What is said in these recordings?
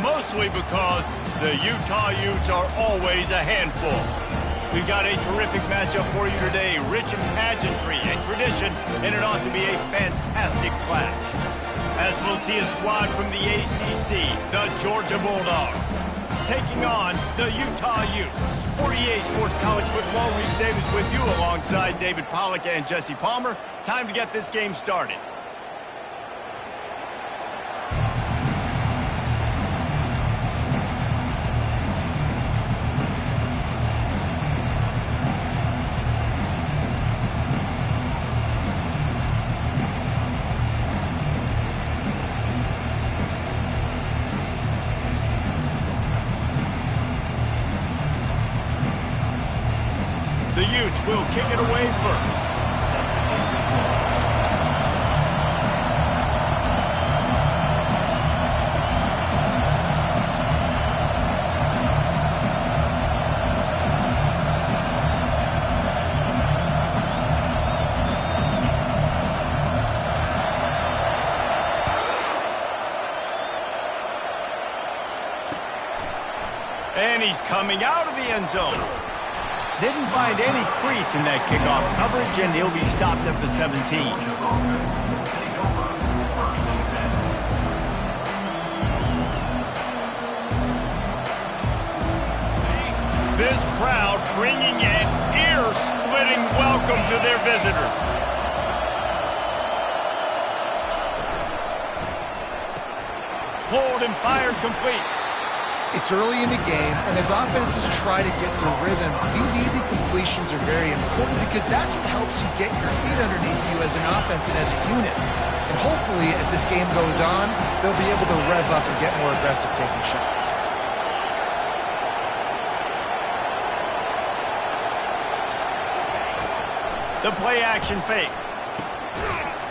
mostly because the Utah Utes are always a handful. We've got a terrific matchup for you today, rich in pageantry and tradition, and it ought to be a fantastic clash. As we'll see a squad from the ACC, the Georgia Bulldogs, taking on the Utah Utes. For EA Sports College Football, Reese Davis with you alongside David Pollack and Jesse Palmer. Time to get this game started. The Utes will kick it away first. And he's coming out of the end zone. Didn't find any crease in that kickoff coverage, and he'll be stopped at the 17. This crowd bringing an ear-splitting welcome to their visitors. Pulled and fired complete. It's early in the game, and as offenses try to get the rhythm, these easy completions are very important because that's what helps you get your feet underneath you as an offense and as a unit. And hopefully, as this game goes on, they'll be able to rev up and get more aggressive taking shots. The play action fake.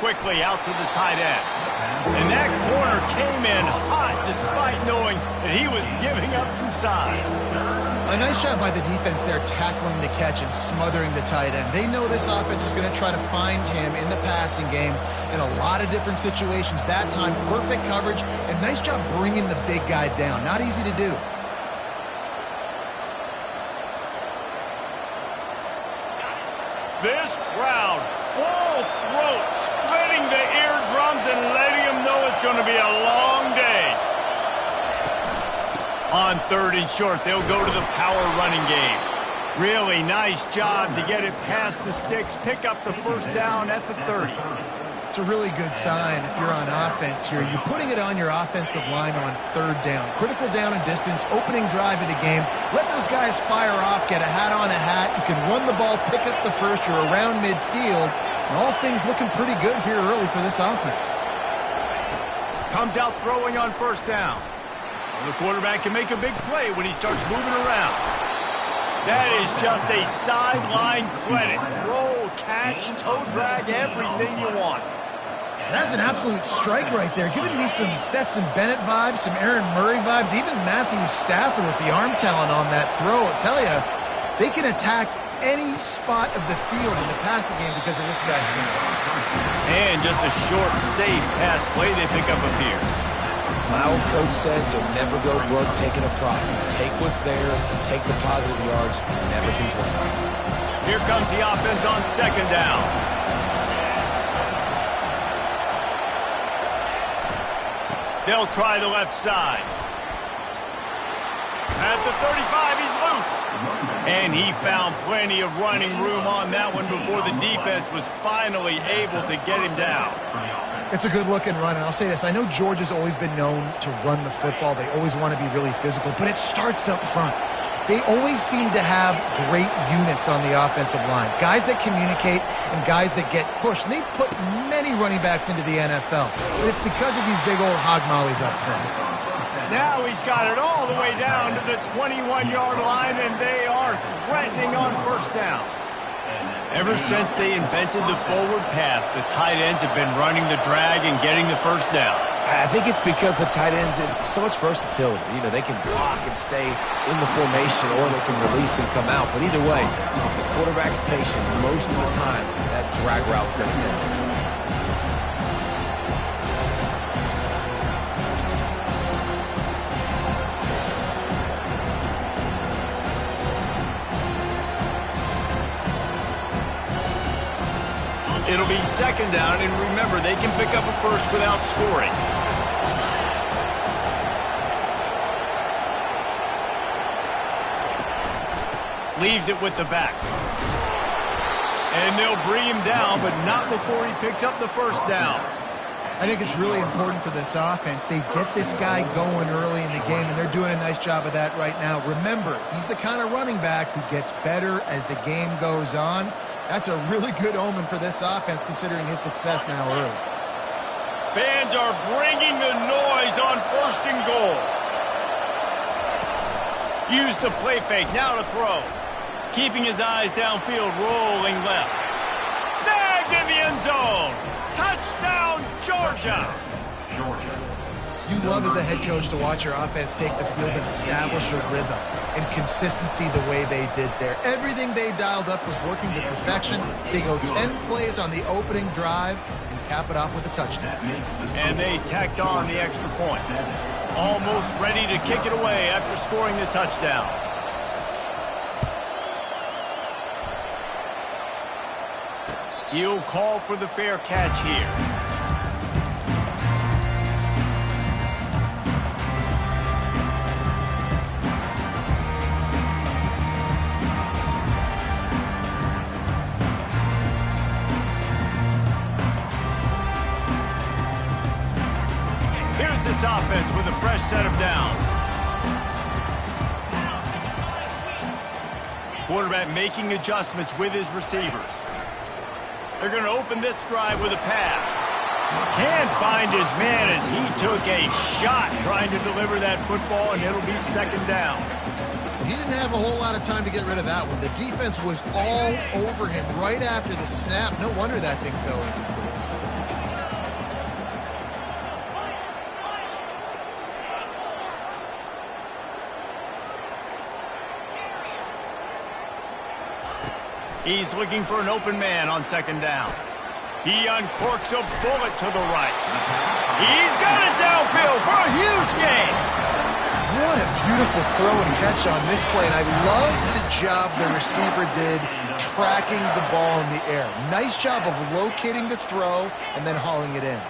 Quickly out to the tight end. And that corner came in hot despite knowing that he was giving up some size. A nice job by the defense there tackling the catch and smothering the tight end. They know this offense is going to try to find him in the passing game in a lot of different situations. That time, perfect coverage and nice job bringing the big guy down. Not easy to do. This crowd, full throat, splitting the eardrums and letting them know it's going to be a long day. On 3rd and short, they'll go to the power running game. Really nice job to get it past the sticks, pick up the first down at the 30. It's a really good sign if you're on offense here. You're putting it on your offensive line on 3rd down. Critical down and distance, opening drive of the game. Let those guys fire off, get a hat on a hat. You can run the ball, pick up the first. You're around midfield. And all things looking pretty good here early for this offense. Comes out throwing on 1st down. The quarterback can make a big play when he starts moving around. That is just a sideline credit. Throw, catch, toe drag, everything you want. That's an absolute strike right there. Giving me some Stetson Bennett vibes, some Aaron Murray vibes, even Matthew Stafford with the arm talent on that throw. I'll tell you, they can attack any spot of the field in the passing game because of this guy's game. And just a short, safe pass play, they pick up a few. My old coach said you'll never go broke taking a profit. Take what's there, take the positive yards, never complain. Here comes the offense on 2nd down. They'll try the left side. At the 35, he's loose. And he found plenty of running room on that one before the defense was finally able to get him down. It's a good-looking run, and I'll say this. I know Georgia's always been known to run the football. They always want to be really physical, but it starts up front. They always seem to have great units on the offensive line, guys that communicate and guys that get pushed. And they put many running backs into the NFL, but it's because of these big old hog mollies up front. Now he's got it all the way down to the 21-yard line, and they are threatening on 1st down. Ever since they invented the forward pass, the tight ends have been running the drag and getting the 1st down. I think it's because the tight ends is so much versatility. You know, they can block and stay in the formation, or they can release and come out. But either way, if the quarterback's patient most of the time, that drag route's going to hit. It'll be second down, and remember, they can pick up a first without scoring. Leaves it with the back. And they'll bring him down, but not before he picks up the first down. I think it's really important for this offense. They get this guy going early in the game, and they're doing a nice job of that right now. Remember, he's the kind of running back who gets better as the game goes on. That's a really good omen for this offense, considering his success now early. Fans are bringing the noise on 1st and goal. Use the play fake, now to throw. Keeping his eyes downfield, rolling left. Snagged in the end zone. Touchdown, Georgia. You love as a head coach to watch your offense take the field and establish a rhythm and consistency the way they did there. Everything they dialed up was working to perfection. They go 10 plays on the opening drive and cap it off with a touchdown. And they tacked on the extra point. Almost ready to kick it away after scoring the touchdown. He'll call for the fair catch here. Here's this offense with a fresh set of downs. Quarterback making adjustments with his receivers. They're going to open this drive with a pass. Can't find his man as he took a shot trying to deliver that football, and it'll be second down. He didn't have a whole lot of time to get rid of that one. The defense was all over him right after the snap. No wonder that thing fell in. He's looking for an open man on second down. He uncorks a bullet to the right. He's got it downfield for a huge gain. What a beautiful throw and catch on this play. And I love the job the receiver did tracking the ball in the air. Nice job of locating the throw and then hauling it in.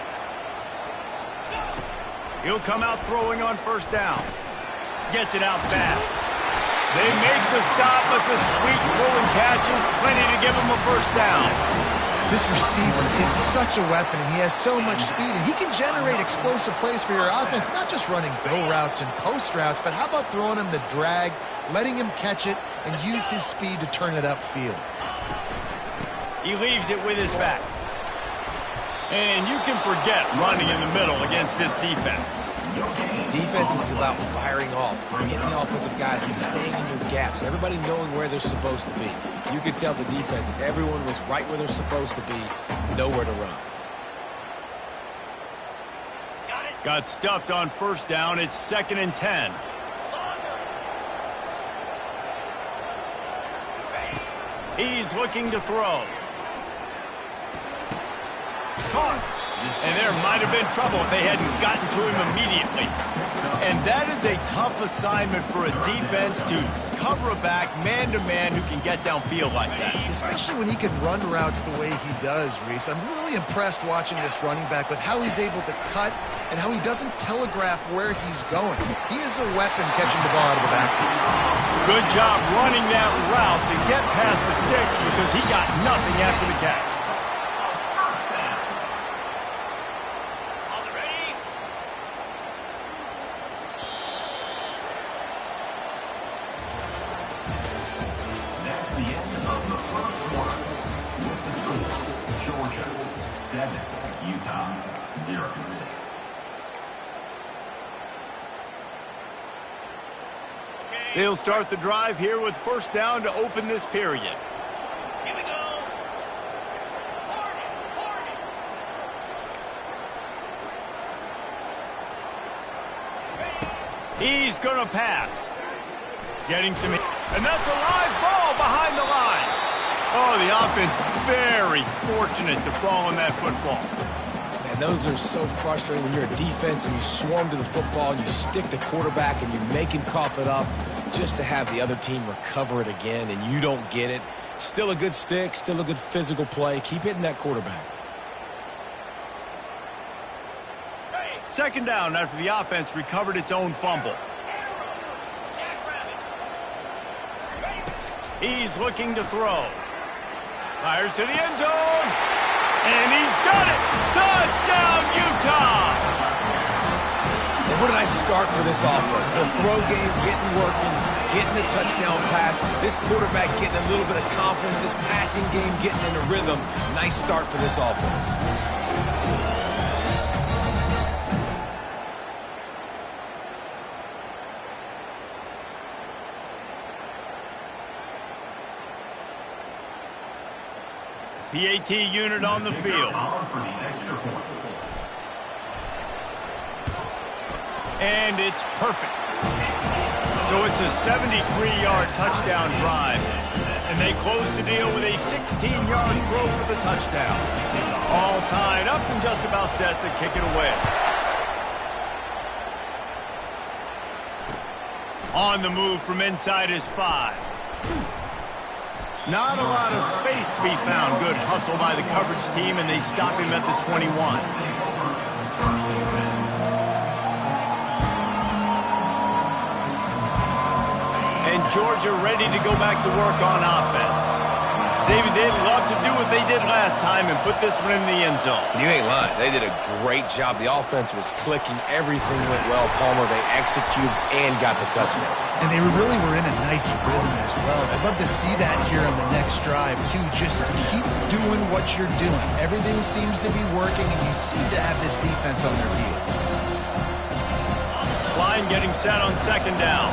He'll come out throwing on first down. Gets it out fast. They make the stop, but the sweet rolling catch is plenty to give him a first down. This receiver is such a weapon, and he has so much speed, and he can generate explosive plays for your offense, not just running go routes and post routes, but how about throwing him the drag, letting him catch it, and use his speed to turn it upfield. He leaves it with his back. And you can forget running in the middle against this defense. Defense is about firing off, getting the offensive guys and staying in your gaps, everybody knowing where they're supposed to be. You could tell the defense, everyone was right where they're supposed to be, nowhere to run. Got stuffed on first down. It's 2nd and 10. He's looking to throw. Caught. And there might have been trouble if they hadn't gotten to him immediately. And that is a tough assignment for a defense to cover a back man-to-man who can get downfield like that. Especially when he can run routes the way he does, Reese. I'm really impressed watching this running back with how he's able to cut and how he doesn't telegraph where he's going. He is a weapon catching the ball out of the backfield. Good job running that route to get past the sticks because he got nothing after the catch. They'll start the drive here with first down to open this period. Here we go. 40. He's going to pass. Getting some... And that's a live ball behind the line. Oh, the offense very fortunate to fall on that football. And those are so frustrating when you're a defense and you swarm to the football and you stick the quarterback and you make him cough it up just to have the other team recover it again and you don't get it. Still a good stick, still a good physical play. Keep hitting that quarterback. Second down after the offense recovered its own fumble. He's looking to throw. Fires to the end zone. And he's got it. Touchdown, Utah. And what a nice start for this offense. The throw game getting working, getting the touchdown pass. This quarterback getting a little bit of confidence. This passing game getting in a rhythm. Nice start for this offense. PAT unit on the field. And it's perfect. So it's a 73-yard touchdown drive. And they close the deal with a 16-yard throw for the touchdown. All tied up and just about set to kick it away. On the move from inside his 5. Not a lot of space to be found. Good hustle by the coverage team, and they stop him at the 21. And Georgia ready to go back to work on offense. David, they'd love to do what they did last time and put this one in the end zone. You ain't lying. They did a great job. The offense was clicking. Everything went well, Palmer. They executed and got the touchdown. And they really were in a nice rhythm as well. I'd love to see that here on the next drive, too. Just keep doing what you're doing. Everything seems to be working, and you seem to have this defense on their heels. Line getting set on second down.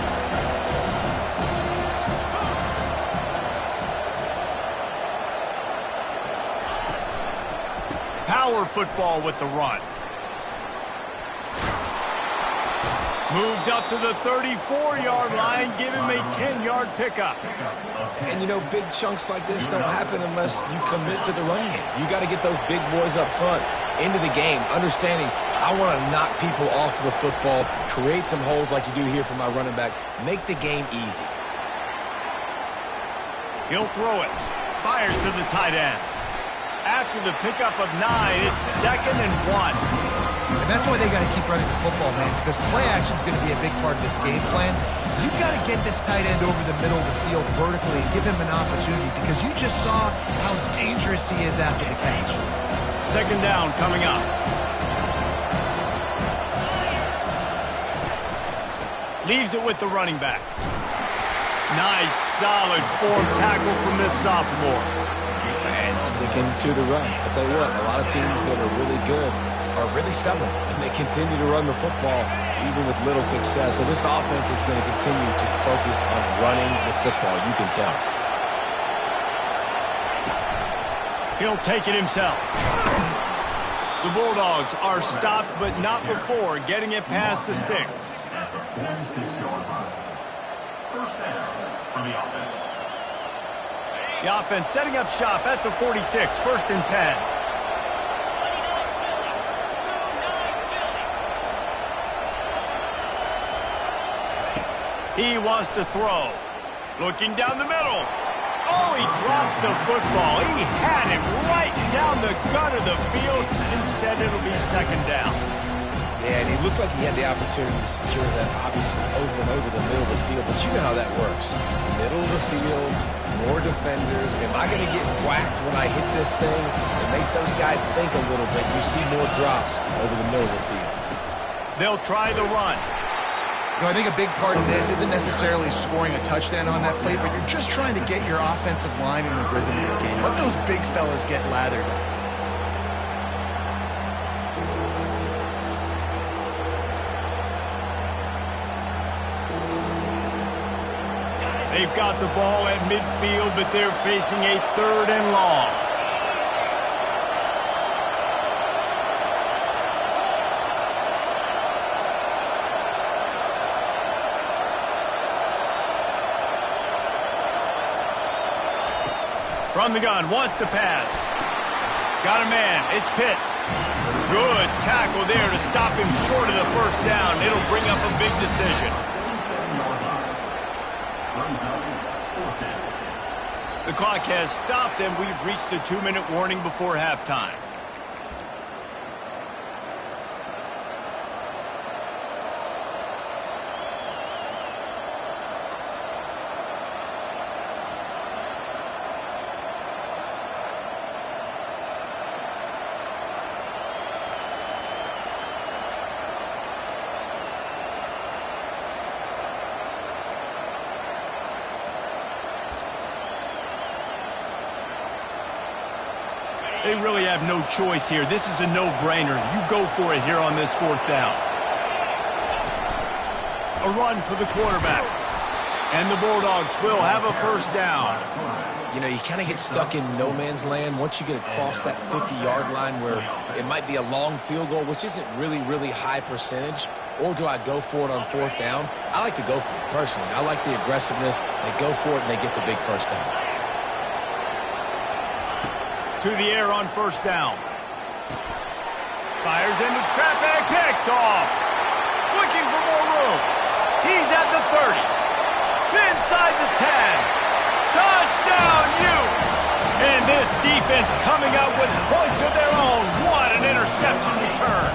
Power football with the run. Moves up to the 34-yard line, give him a 10-yard pickup. And, you know, big chunks like this don't happen unless you commit to the run game. You got to get those big boys up front into the game, understanding I want to knock people off the football, create some holes like you do here for my running back, make the game easy. He'll throw it. Fires to the tight end. After the pickup of 9, it's 2nd and 1. And that's why they got to keep running the football, man, because play action is going to be a big part of this game plan. You've got to get this tight end over the middle of the field vertically and give him an opportunity, because you just saw how dangerous he is after the catch. Second down coming up. Leaves it with the running back. Nice, solid form tackle from this sophomore. And sticking to the run. I'll tell you what, a lot of teams that are really good are really stubborn, and they continue to run the football even with little success. So this offense is going to continue to focus on running the football. You can tell. He'll take it himself. The Bulldogs are stopped, but not before getting it past the sticks. First down from the offense. The offense setting up shop at the 46, 1st and 10. He wants to throw. Looking down the middle. Oh, he drops the football. He had him right down the gut of the field. Instead, it'll be 2nd down. Yeah, and he looked like he had the opportunity to secure that, obviously open over the middle of the field, but you know how that works. Middle of the field, more defenders. Am I going to get whacked when I hit this thing? It makes those guys think a little bit. You see more drops over the middle of the field. They'll try the run. You know, I think a big part of this isn't necessarily scoring a touchdown on that play, but you're just trying to get your offensive line in the rhythm of the game. Let those big fellas get lathered up. They've got the ball at midfield, but they're facing a 3rd and long. From the gun, wants to pass. Got a man, it's Pitts. Good tackle there to stop him short of the 1st down. It'll bring up a big decision. The clock has stopped, and we've reached the 2-minute warning before halftime. They really have no choice here. This is a no-brainer. You go for it here on this 4th down. A run for the quarterback. And the Bulldogs will have a 1st down. You know, you kind of get stuck in no man's land once you get across that 50-yard line where it might be a long field goal, which isn't really high percentage. Or do I go for it on 4th down? I like to go for it, personally. I like the aggressiveness. They go for it, and they get the big 1st down. To the air on 1st down. Fires into traffic, picked off. Looking for more room. He's at the 30. Inside the 10. Touchdown, Utes. And this defense coming up with points of their own. What an interception return.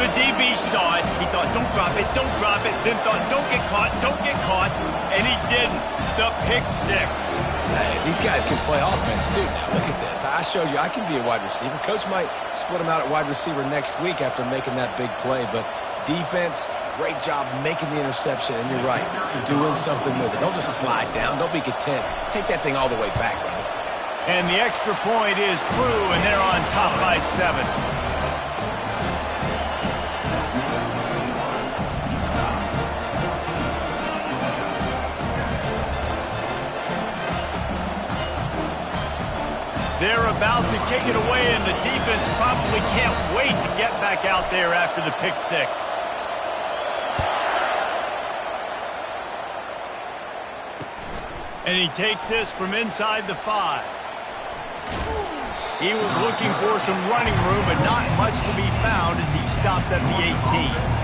The DB saw it. He thought, don't drop it, don't drop it. Then thought, don't get caught, don't get caught. And he didn't. The pick 6. Hey, these guys can play offense, too. Now, look at this. I showed you I can be a wide receiver. Coach might split him out at wide receiver next week after making that big play. But defense, great job making the interception. And you're right, doing something with it. Don't just slide down. Don't be content. Take that thing all the way back, brother. And the extra point is true, and they're on top by 7. They're about to kick it away, and the defense probably can't wait to get back out there after the pick 6. And he takes this from inside the 5. He was looking for some running room, but not much to be found as he stopped at the 18.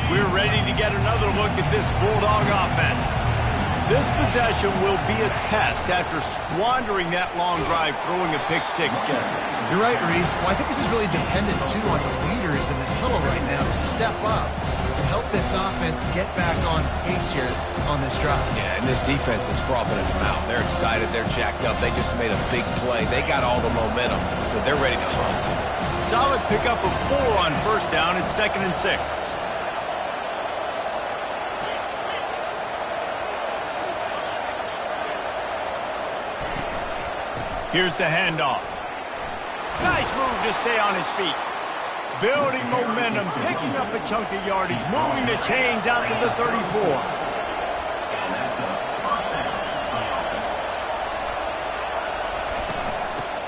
We're ready to get another look at this Bulldog offense. This possession will be a test after squandering that long drive throwing a pick 6, Jesse. You're right, Reese. Well, I think this is really dependent, too, on the leaders in this huddle right now to step up and help this offense get back on pace here on this drive. Yeah, and this defense is frothing at the mouth. They're excited. They're jacked up. They just made a big play. They got all the momentum, so they're ready to hunt. Solid pickup of 4 on 1st down. It's 2nd and 6. Here's the handoff. Nice move to stay on his feet. Building momentum, picking up a chunk of yardage, moving the chains out to the 34.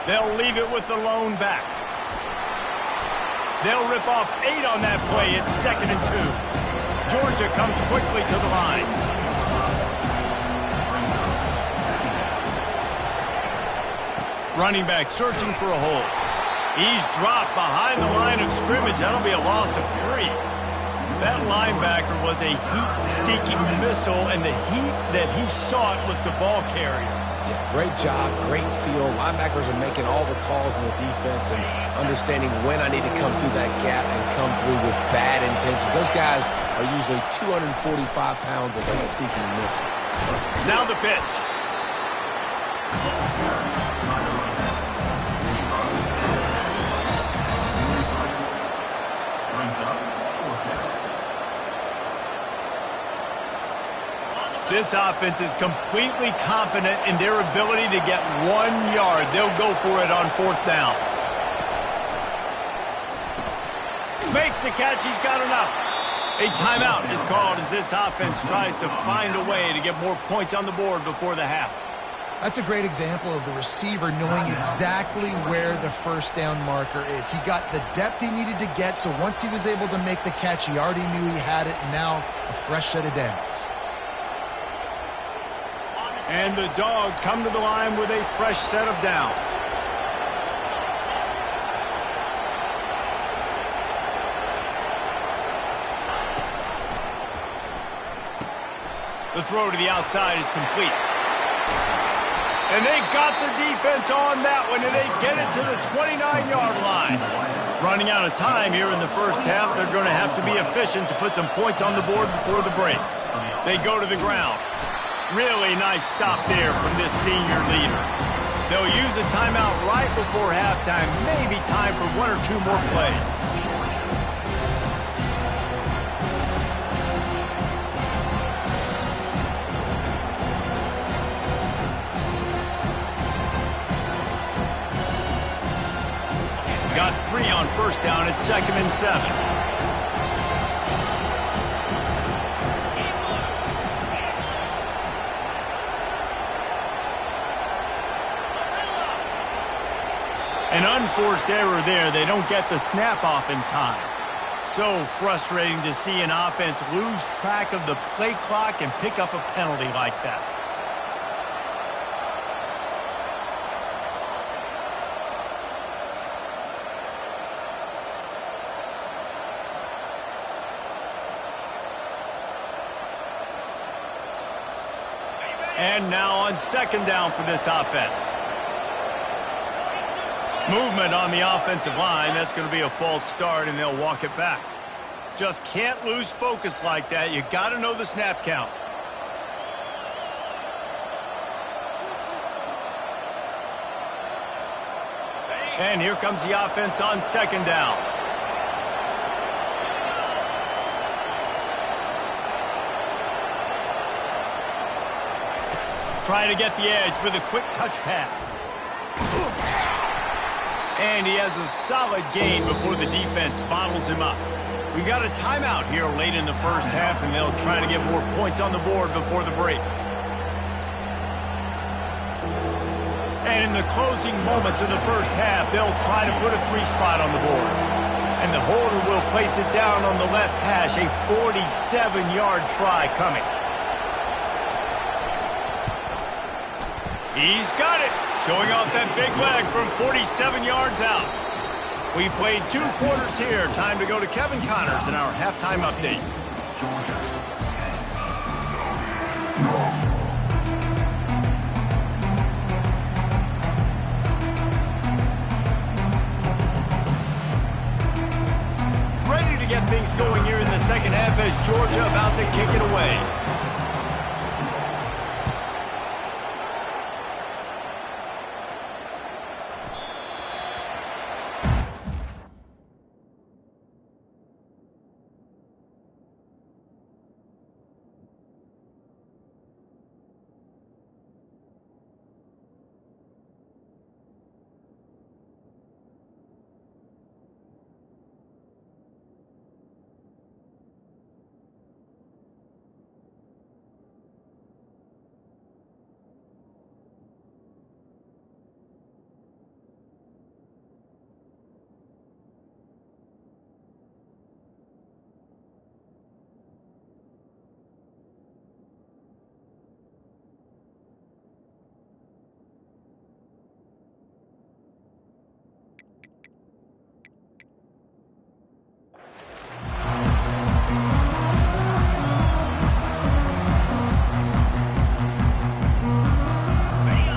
They'll leave it with the lone back. They'll rip off 8 on that play. It's 2nd and 2. Georgia comes quickly to the line. Running back searching for a hole. He's dropped behind the line of scrimmage. That'll be a loss of 3. That linebacker was a heat-seeking missile, and the heat that he sought was the ball carrier. Yeah, great job, great feel. Linebackers are making all the calls in the defense and understanding when I need to come through that gap and come through with bad intentions. Those guys are usually 245 pounds of a seeking missile. Now the pitch. This offense is completely confident in their ability to get 1 yard. They'll go for it on 4th down. Makes the catch. He's got enough. A timeout is called as this offense tries to find a way to get more points on the board before the half. That's a great example of the receiver knowing exactly where the 1st down marker is. He got the depth he needed to get, so once he was able to make the catch, he already knew he had it, and now a fresh set of downs. And the Dogs come to the line with a fresh set of downs. The throw to the outside is complete. And they got the defense on that one, and they get it to the 29-yard line. Running out of time here in the first half, they're going to have to be efficient to put some points on the board before the break. They go to the ground. Really nice stop there from this senior leader. They'll use a timeout right before halftime, maybe time for one or two more plays. Got 3 on first down at 2nd and 7. An unforced error there. They don't get the snap off in time. So frustrating to see an offense lose track of the play clock and pick up a penalty like that. And now on 2nd down for this offense. Movement on the offensive line. That's going to be a false start, and they'll walk it back. Just can't lose focus like that. You got to know the snap count. And here comes the offense on 2nd down. Trying to get the edge with a quick touch pass. And he has a solid gain before the defense bottles him up. We got a timeout here late in the first half, and they'll try to get more points on the board before the break. And in the closing moments of the first half, they'll try to put a 3 spot on the board. And the holder will place it down on the left hash, a 47-yard try coming. He's got it. Showing off that big leg from 47 yards out. We've played 2 quarters here. Time to go to Kevin Connors in our halftime update. Ready to get things going here in the second half as Georgia about to kick it away.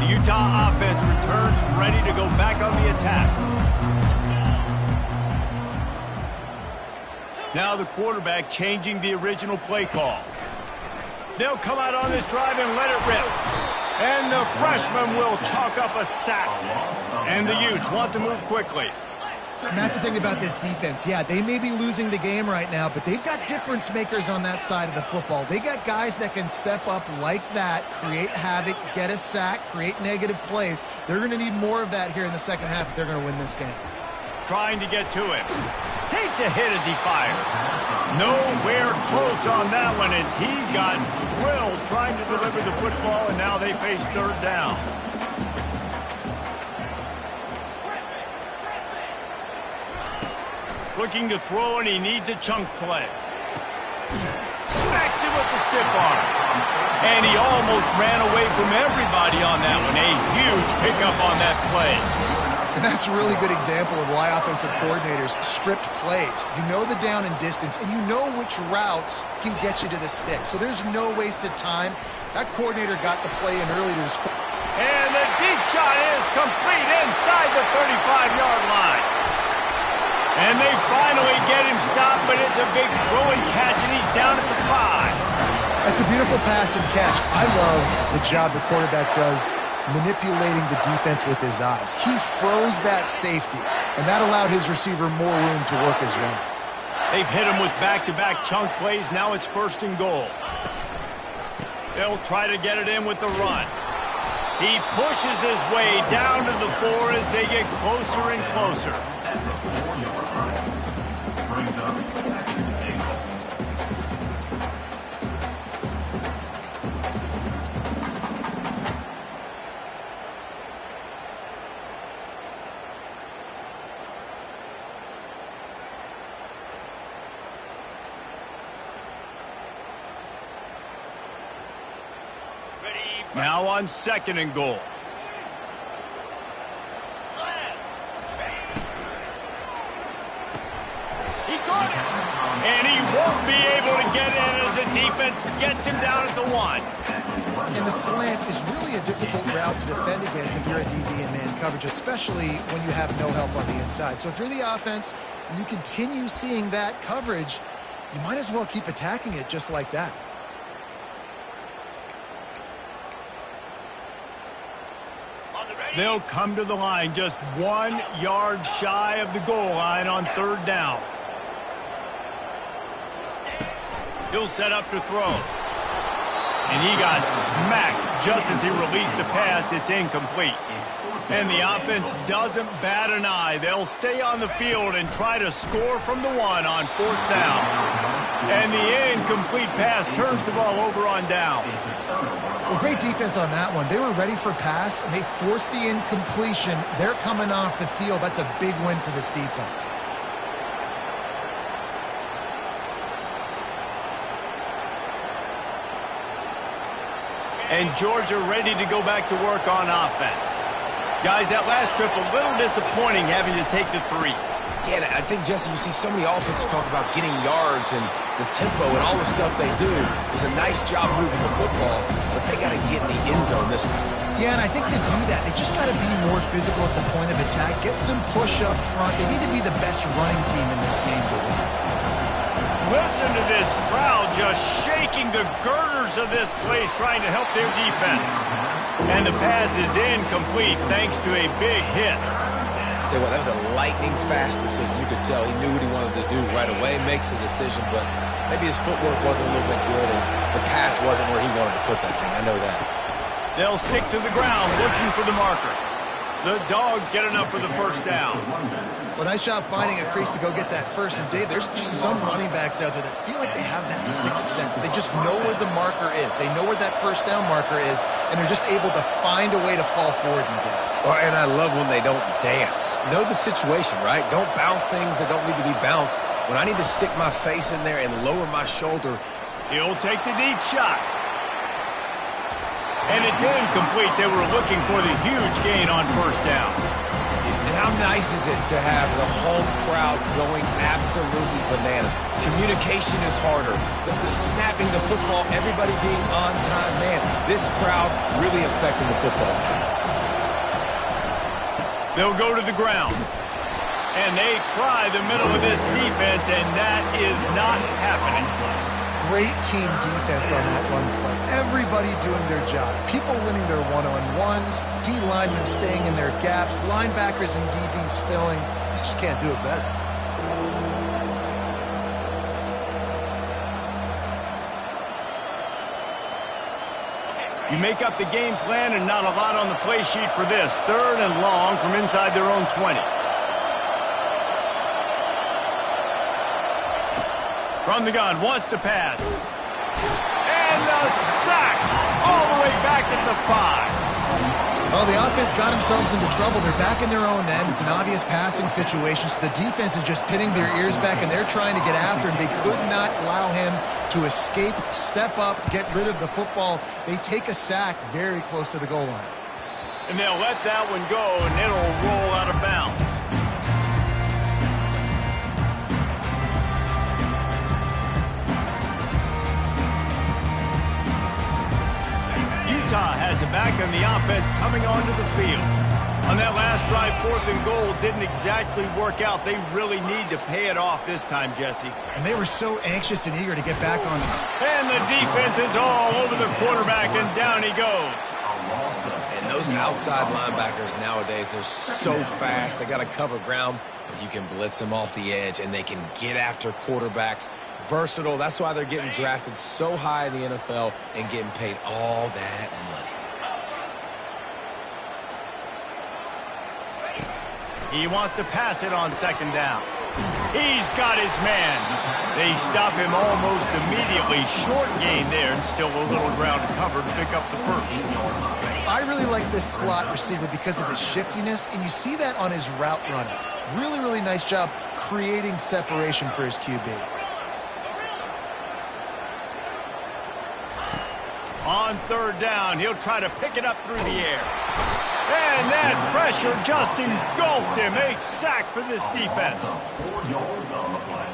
Utah offense returns ready to go back on the attack. Now the quarterback changing the original play call. They'll come out on this drive and let it rip. And the freshman will chalk up a sack. And the Utes want to move quickly. And that's the thing about this defense. Yeah, they may be losing the game right now, but they've got difference makers on that side of the football. They got guys that can step up like that, create havoc, get a sack, create negative plays. They're going to need more of that here in the second half if they're going to win this game. Trying to get to him. Takes a hit as he fires. Nowhere close on that one as he got drilled trying to deliver the football, and now they face 3rd down. Looking to throw, and he needs a chunk play. Smacks him with the stiff arm. And he almost ran away from everybody on that one. A huge pickup on that play. And that's a really good example of why offensive coordinators script plays. You know the down and distance, and you know which routes can get you to the stick. So there's no wasted time. That coordinator got the play in early to his... And the deep shot is complete inside the 35-yard line. And they finally get him stopped, but it's a big throw and catch, and he's down at the 5. That's a beautiful pass and catch. I love the job the quarterback does manipulating the defense with his eyes. He froze that safety, and that allowed his receiver more room to work his route. They've hit him with back-to-back chunk plays. Now it's 1st and goal. They'll try to get it in with the run. He pushes his way down to the 4 as they get closer and closer. Brings up 2nd and goal. Now on 2nd and goal. He caught it. And he won't be able to get in as the defense gets him down at the 1. And the slant is really a difficult route to defend against if you're a DB in man coverage, especially when you have no help on the inside. So if you're the offense and you continue seeing that coverage, you might as well keep attacking it just like that. They'll come to the line just 1 yard shy of the goal line on 3rd down. He'll set up to throw. And he got smacked just as he released the pass. It's incomplete. And the offense doesn't bat an eye. They'll stay on the field and try to score from the 1 on 4th down. And the incomplete pass turns the ball over on downs. Well, great defense on that one. They were ready for pass, and they forced the incompletion. They're coming off the field. That's a big win for this defense. And Georgia ready to go back to work on offense. Guys, that last trip, a little disappointing having to take the 3. Yeah, I think, Jesse, you see so many offenses talk about getting yards and the tempo and all the stuff they do. It was a nice job moving the football, but they got to get in the end zone this time. Yeah, and I think to do that, they just got to be more physical at the point of attack, get some push up front. They need to be the best running team in this game to win. Listen to this crowd just shaking the girders of this place trying to help their defense. And the pass is incomplete thanks to a big hit. Tell you what, that was a lightning-fast decision. You could tell he knew what he wanted to do right away, makes the decision, but maybe his footwork wasn't a little bit good, and the pass wasn't where he wanted to put that thing. I know that. They'll stick to the ground looking for the marker. The Dogs get enough for the 1st down. Well, nice job finding a crease to go get that first. And, Dave, there's just some running backs out there that feel like they have that sixth sense. They just know where the marker is. They know where that 1st down marker is, and they're just able to find a way to fall forward and get it. Oh, and I love when they don't dance. Know the situation, right? Don't bounce things that don't need to be bounced. When I need to stick my face in there and lower my shoulder. He'll take the deep shot. And it's incomplete. They were looking for the huge gain on 1st down. And how nice is it to have the home crowd going absolutely bananas? Communication is harder. The snapping the football, everybody being on time. Man, this crowd really affecting the football game. They'll go to the ground. And they try the middle of this defense, and that is not happening. Great team defense on that one play. Everybody doing their job. People winning their one-on-ones, D linemen staying in their gaps, linebackers and DBs filling. You just can't do it better. You make up the game plan and not a lot on the play sheet for this. 3rd and long from inside their own 20. From the gun, wants to pass. And a sack all the way back at the 5. Well, the offense got themselves into trouble. They're back in their own end. It's an obvious passing situation, so the defense is just pinning their ears back, and they're trying to get after him. They could not allow him to escape, step up, get rid of the football. They take a sack very close to the goal line. And they'll let that one go, and it'll roll out of bounds. Utah has it back, and the offense coming onto the field. On that last drive, 4th and goal didn't exactly work out. They really need to pay it off this time, Jesse. And they were so anxious and eager to get back on it. And the defense is all over the quarterback, and down he goes. And those outside linebackers nowadays, they're so fast. They got to cover ground, but you can blitz them off the edge, and they can get after quarterbacks. Versatile. That's why they're getting drafted so high in the NFL and getting paid all that money. He wants to pass it on 2nd down. He's got his man. They stop him almost immediately. Short gain there, and still a little ground to cover to pick up the first. I really like this slot receiver because of his shiftiness, and you see that on his route running. Really, really nice job creating separation for his QB. On 3rd down, he'll try to pick it up through the air. And that pressure just engulfed him. A sack for this defense. 4 yards on the play.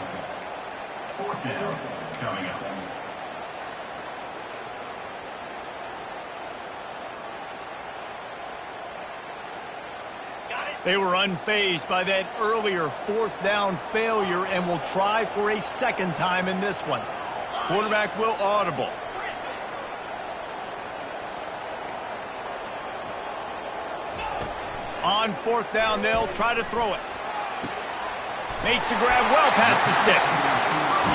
4th down coming up. They were unfazed by that earlier 4th down failure and will try for a 2nd time in this one. Quarterback will audible. On 4th down, they'll try to throw it. Makes the grab well past the sticks.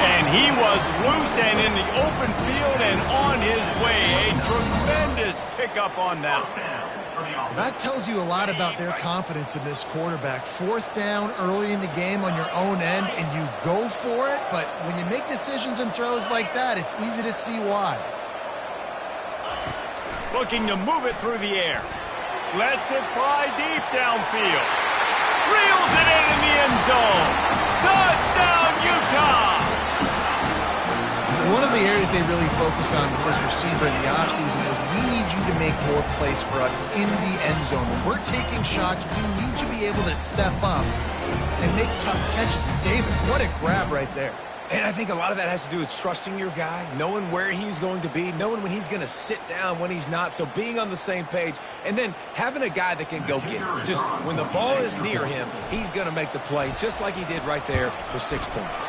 And he was loose and in the open field and on his way. A tremendous pickup on that. That tells you a lot about their confidence in this quarterback. 4th down early in the game on your own end, and you go for it. But when you make decisions and throws like that, it's easy to see why. Looking to move it through the air. Lets it fly deep downfield. Reels it in the end zone. Touchdown, Utah! One of the areas they really focused on with this receiver in the offseason was we need you to make more plays for us in the end zone. When we're taking shots, we need you to be able to step up and make tough catches. And David, what a grab right there. And I think a lot of that has to do with trusting your guy, knowing where he's going to be, knowing when he's going to sit down, when he's not, so being on the same page, and then having a guy that can go get it. Just when the ball is near him, he's going to make the play, just like he did right there for 6 points.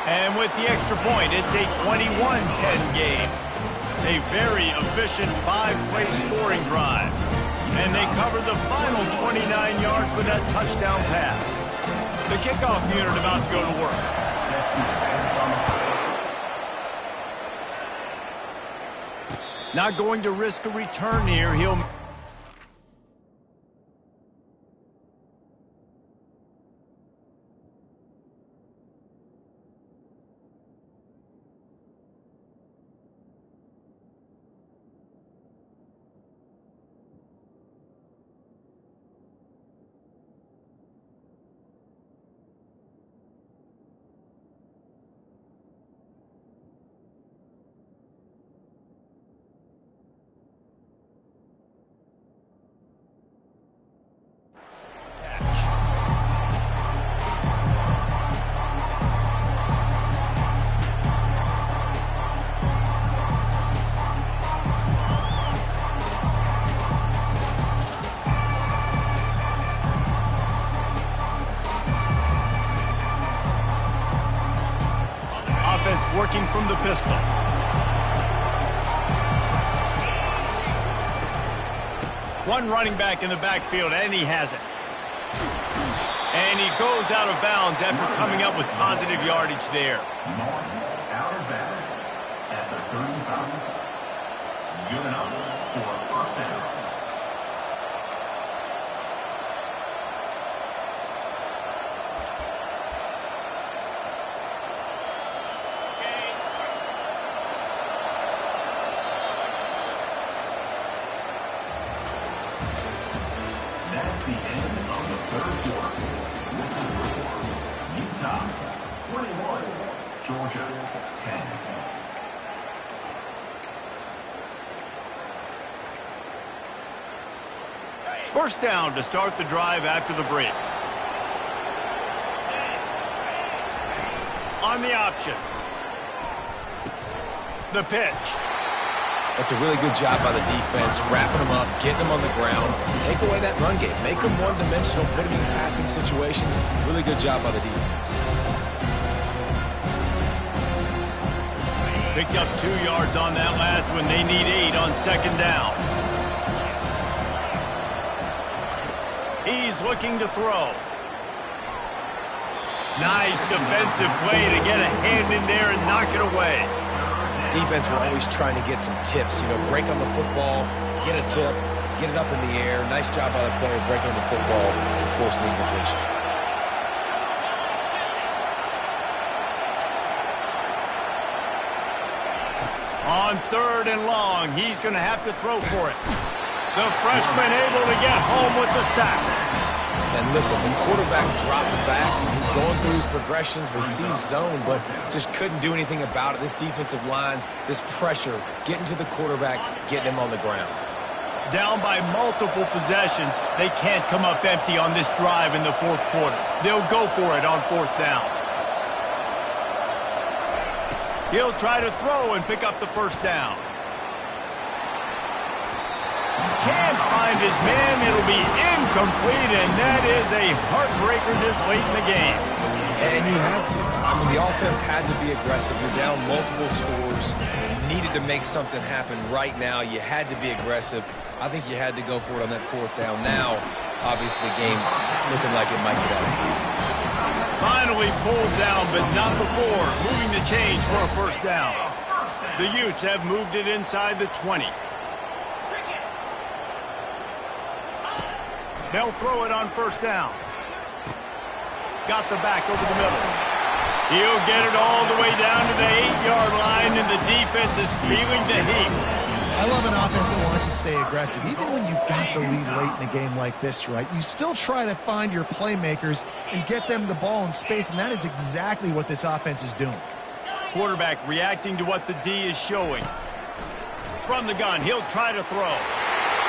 And with the extra point, it's a 21-10 game. A very efficient 5-play scoring drive. And they covered the final 29 yards with that touchdown pass. The kickoff unit about to go to work. Not going to risk a return here. He'll... Working from the pistol. One running back in the backfield, and he has it. And he goes out of bounds after coming up with positive yardage there. Out of bounds at the 35. Good enough for a 1st down. the end of the third quarter. This is the score. Utah 21, Georgia 10. First down to start the drive after the break. On the option. The pitch. That's a really good job by the defense, wrapping them up, getting them on the ground. Take away that run game. Make them one-dimensional, put them in passing situations. Really good job by the defense. Picked up 2 yards on that last one. They need 8 on second down. He's looking to throw. Nice defensive play to get a hand in there and knock it away. Defense were always trying to get some tips, break on the football, get a tip, get it up in the air. Nice job by the player breaking on the football and forcing the incompletion. On third and long, he's going to have to throw for it. The freshman able to get home with the sack. And listen, the quarterback drops back. He's going through his progressions. We see zone, but just couldn't do anything about it. This defensive line, this pressure, getting to the quarterback, getting him on the ground. Down by multiple possessions, they can't come up empty on this drive in the fourth quarter. They'll go for it on fourth down. He'll try to throw and pick up the first down. Can't find his man. It'll be incomplete, and that is a heartbreaker this late in the game. And you had to. The offense had to be aggressive. You're down multiple scores. You needed to make something happen right now. You had to be aggressive. I think you had to go for it on that fourth down. Now, obviously, the game's looking like it might get out of hand. Finally pulled down, but not before. Moving the chains for a first down. The Utes have moved it inside the 20. They'll throw it on first down. Got the back over the middle. He'll get it all the way down to the 8-yard line, and the defense is feeling the heat. I love an offense that wants to stay aggressive. Even when you've got the lead late in a game like this, right, you still try to find your playmakers and get them the ball in space, and that is exactly what this offense is doing. Quarterback reacting to what the D is showing. From the gun, he'll try to throw.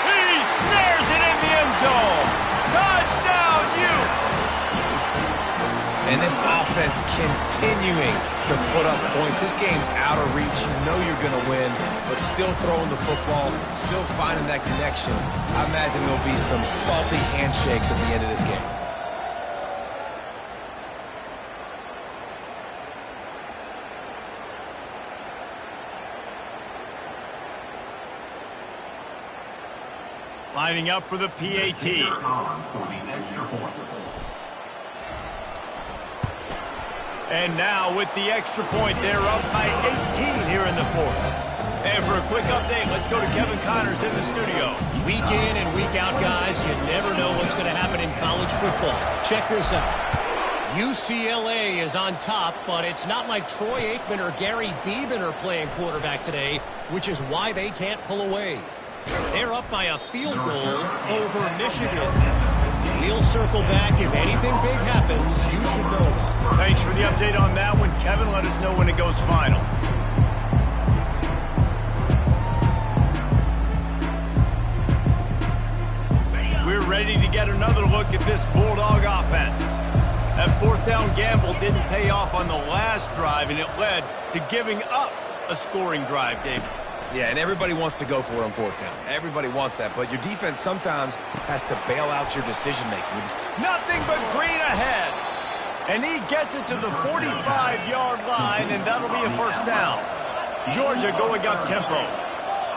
He snares it in the end zone. Touchdown, Utes! And this offense continuing to put up points. This game's out of reach. You know you're going to win, but still throwing the football, still finding that connection. I imagine there'll be some salty handshakes at the end of this game. Lining up for the PAT. And now with the extra point, they're up by 18 here in the fourth. And for a quick update, let's go to Kevin Connors in the studio. Week in and week out, guys, you never know what's going to happen in college football. Check this out. UCLA is on top, but it's not like Troy Aikman or Gary Beeman are playing quarterback today, which is why they can't pull away. They're up by a field goal over Michigan. We'll circle back. If anything big happens, you should know. Thanks for the update on that one. Kevin, let us know when it goes final. We're ready to get another look at this Bulldog offense. That fourth down gamble didn't pay off on the last drive, and it led to giving up a scoring drive, David. Yeah, and everybody wants to go for it on fourth down. Everybody wants that, but your defense sometimes has to bail out your decision-making. Nothing but green ahead. And he gets it to the 45-yard line, and that'll be a first down. Georgia going up tempo.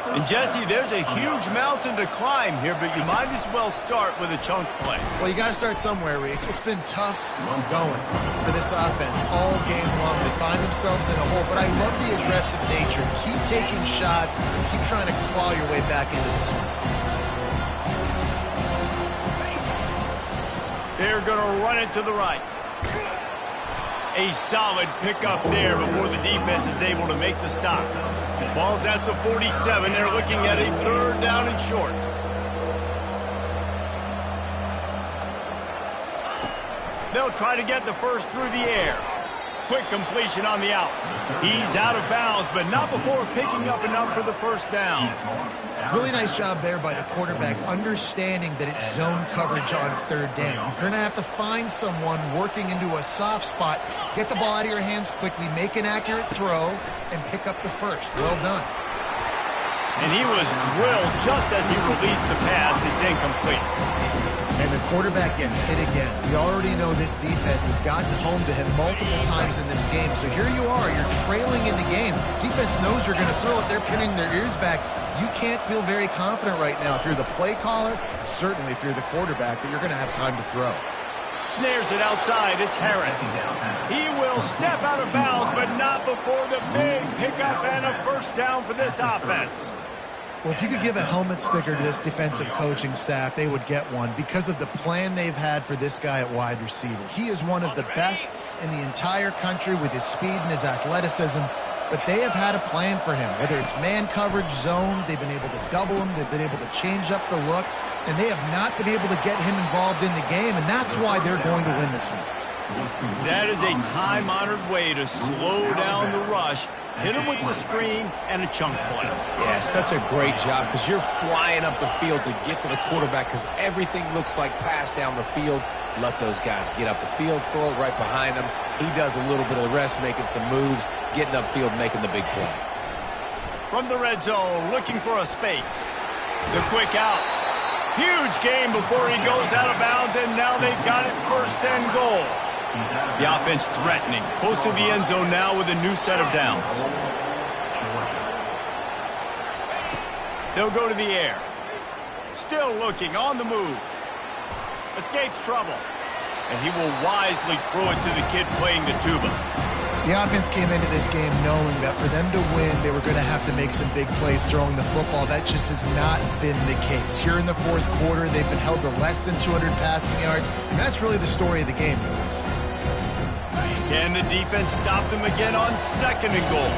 And, Jesse, there's a huge mountain to climb here, but you might as well start with a chunk play. Well, you got to start somewhere, Reese. It's been tough going for this offense all game long. They find themselves in a hole, but I love the aggressive nature. Keep taking shots, keep trying to claw your way back into this one. They're going to run it to the right. A solid pickup there before the defense is able to make the stop. Ball's at the 47. They're looking at a third down and short. They'll try to get the first through the air. Quick completion on the out. He's out of bounds, but not before picking up enough for the first down. Really nice job there by the quarterback, understanding that it's zone coverage on third down. You're going to have to find someone working into a soft spot, get the ball out of your hands quickly, make an accurate throw, and pick up the first. Well done. And he was drilled just as he released the pass. It's incomplete. And the quarterback gets hit again. We already know this defense has gotten home to him multiple times in this game. So here you are, you're trailing in the game. Defense knows you're going to throw it. They're pinning their ears back. You can't feel very confident right now if you're the play caller, and certainly if you're the quarterback, that you're going to have time to throw. Snares it outside. It's Harris. He will step out of bounds, but not before the big pickup and a first down for this offense. Well, if you could give a helmet sticker to this defensive coaching staff, they would get one because of the plan they've had for this guy at wide receiver. He is one of the best in the entire country with his speed and his athleticism, but they have had a plan for him. Whether it's man coverage, zone, they've been able to double him, they've been able to change up the looks, and they have not been able to get him involved in the game, and that's why they're going to win this one. That is a time-honored way to slow down the rush. Hit him with the screen and a chunk play. Yeah, such a great job because you're flying up the field to get to the quarterback because everything looks like pass down the field. Let those guys get up the field, throw it right behind him. He does a little bit of the rest, making some moves, getting upfield, making the big play. From the red zone, looking for a space. The quick out. Huge gain before he goes out of bounds, and now they've got it first and goal. The offense threatening, close to the end zone now with a new set of downs. They'll go to the air. Still looking, on the move. Escapes trouble. And he will wisely throw it to the kid playing the tuba. The offense came into this game knowing that for them to win, they were going to have to make some big plays throwing the football. That just has not been the case. Here in the fourth quarter, they've been held to less than 200 passing yards, and that's really the story of the game, guys. Can the defense stop them again on second and goal?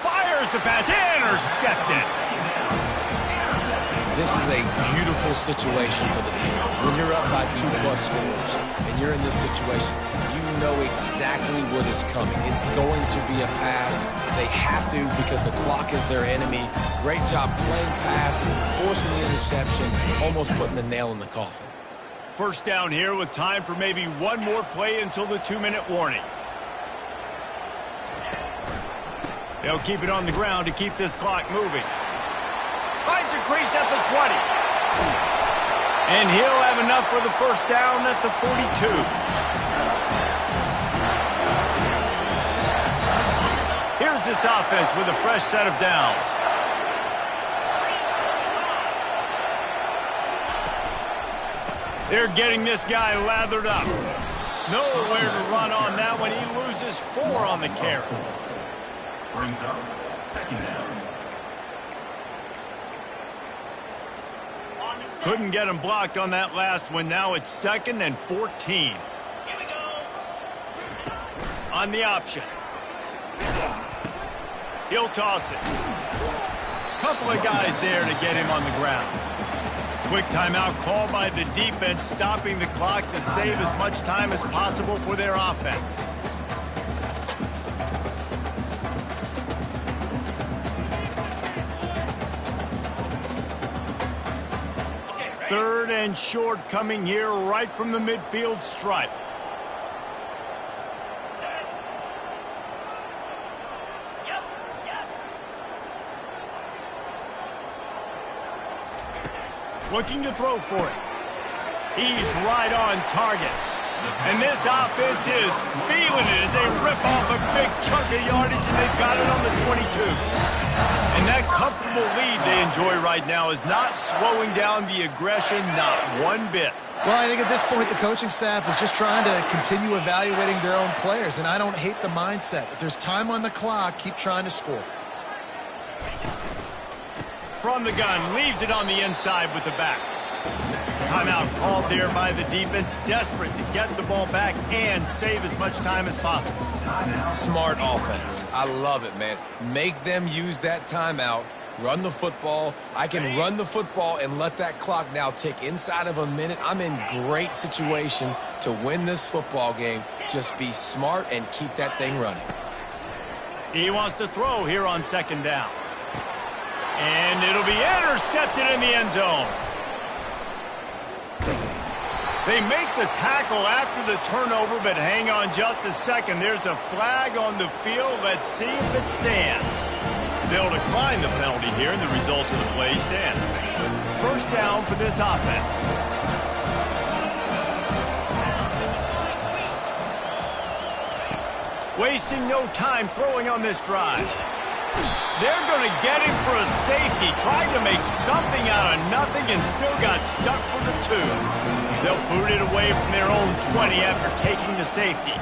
Fires the pass, intercepted. This is a beautiful situation for the defense. When you're up by 2+ scores and you're in this situation, you know exactly what is coming. It's going to be a pass. They have to because the clock is their enemy. Great job playing pass and forcing the interception, almost putting the nail in the coffin. First down here with time for maybe one more play until the 2-minute warning. They'll keep it on the ground to keep this clock moving. Finds a crease at the 20. And he'll have enough for the first down at the 42. Here's this offense with a fresh set of downs. They're getting this guy lathered up. Nowhere to run on that one. He loses 4 on the carry. Brings up second down. Couldn't get him blocked on that last one. Now it's 2nd and 14. Here we go. On the option. He'll toss it. Couple of guys there to get him on the ground. Quick timeout call by the defense, stopping the clock to save as much time as possible for their offense. Third and short coming here right from the midfield stripe. Looking to throw for it. He's right on target. And this offense is feeling it as they rip off a big chunk of yardage, and they've got it on the 22. And that comfortable lead they enjoy right now is not slowing down the aggression, not one bit. Well, I think at this point the coaching staff is just trying to continue evaluating their own players, and I don't hate the mindset. If there's time on the clock, keep trying to score. From the gun, leaves it on the inside with the back. Timeout called there by the defense, desperate to get the ball back and save as much time as possible. Smart offense. I love it, man. Make them use that timeout. Run the football. I can run the football and let that clock now tick inside of a minute. I'm in great situation to win this football game. Just be smart and keep that thing running. He wants to throw here on second down. And it'll be intercepted in the end zone. They make the tackle after the turnover, but hang on just a second. There's a flag on the field. Let's see if it stands. They'll decline the penalty here, and the result of the play stands. First down for this offense. Wasting no time throwing on this drive. They're going to get him for a safety. Tried to make something out of nothing and still got stuck for the 2. They'll boot it away from their own 20 after taking the safety.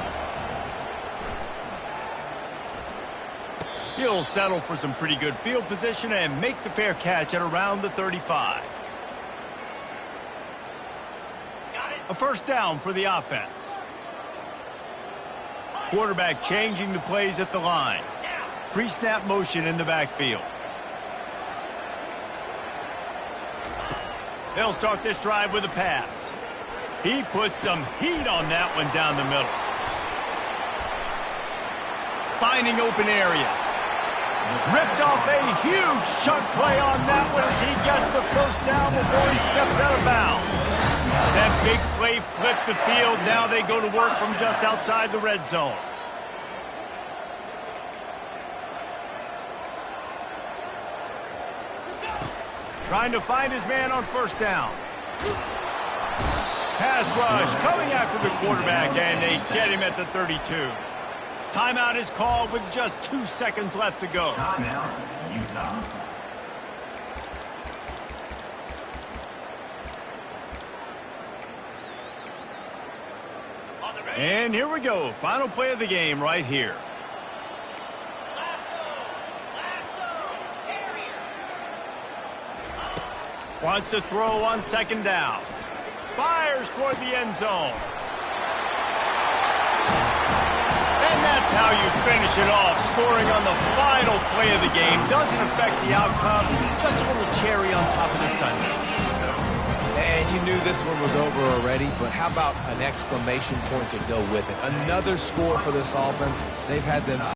He'll settle for some pretty good field position and make the fair catch at around the 35. A first down for the offense. Quarterback changing the plays at the line. Pre-snap motion in the backfield. They'll start this drive with a pass. He puts some heat on that one down the middle. Finding open areas. Ripped off a huge chunk play on that one as he gets the first down before he steps out of bounds. That big play flipped the field. Now they go to work from just outside the red zone. Trying to find his man on first down. Pass rush coming after the quarterback, and they get him at the 32. Timeout is called with just 2 seconds left to go. Timeout, Utah. And here we go. Final play of the game right here. Wants to throw on second down. Fires toward the end zone. And that's how you finish it off. Scoring on the final play of the game doesn't affect the outcome. Just a little cherry on top of the sundae. And you knew this one was over already, but how about an exclamation point to go with it? Another score for this offense. They've had them